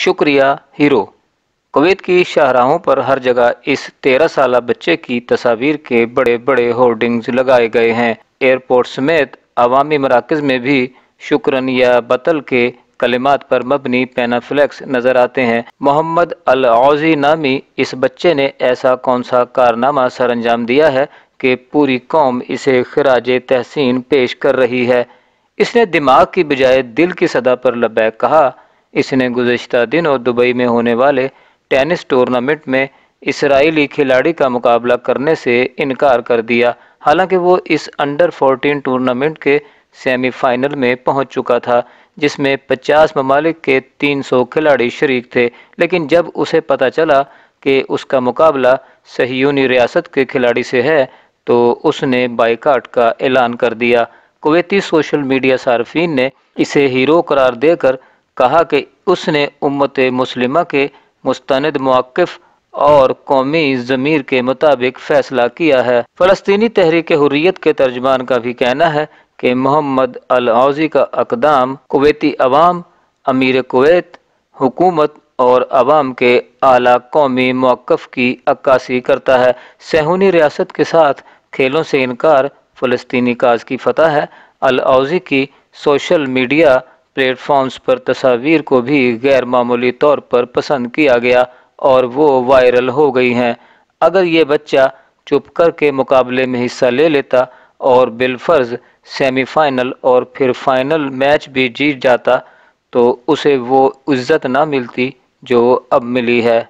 شکریہ hero. Kuwait کی شاہراہوں پر ہر جگہ اس 13 سالہ بچے کی تصاویر کے بڑے بڑے ہورڈنگز لگائے گئے ہیں۔ ایئرپورٹ سمیت عوامی مراکز میں بھی شکرن یا بطل کے کلمات پر مبنی پینا فلیکس نظر آتے ہیں۔ محمد العوزی نامی اس بچے نے ایسا کون سا کارنامہ سر انجام دیا ہے کہ پوری قوم اسے خراج تحسین پیش کر رہی ہے؟ اس نے دماغ کی بجائے دل کی صدا پر لبیک کہا۔ اس نے گزشتہ دنوں دبئی میں ہونے والے ٹینس ٹورنامنٹ میں اسرائیلی کھلاڑی کا مقابلہ کرنے سے انکار کر دیا، حالانکہ وہ اس انڈر 14 ٹورنامنٹ کے سیمی فائنل میں پہنچ چکا تھا جس میں 50 ممالک کے 300 کھلاڑی شریک تھے، لیکن جب اسے پتہ چلا کہ اس کا مقابلہ صہیونی ریاست کے کھلاڑی سے ہے تو اس نے بائیکاٹ کا اعلان کر دیا۔ کویتی سوشل میڈیا صارفین نے اسے ہیرو قرار دے کر کہا کہ اس نے امت مسلمہ کے مستند موقف اور قومی ضمیر کے مطابق فیصلہ کیا ہے۔ فلسطینی تحریک حریت کے ترجمان کا بھی کہنا ہے کہ محمد العوزی کا اقدام کویتی عوام، امیر کویت، حکومت اور عوام کے اعلیٰ قومی موقف کی عکاسی کرتا ہے۔ صہیونی ریاست کے ساتھ کھیلوں سے انکار فلسطینی کاز کی فتح ہے۔ العوزی کی سوشل میڈیا پلیٹ فارمز پر تصاویر کو بھی غیر معمولی طور پر پسند کیا گیا اور وہ وائرل ہو گئی ہیں۔ اگر یہ بچہ چپ کر کے مقابلے میں حصہ لے لیتا اور بالفرض سیمی فائنل اور پھر فائنل میچ بھی جیت جاتا تو اسے وہ عزت نہ ملتی جو اب ملی ہے۔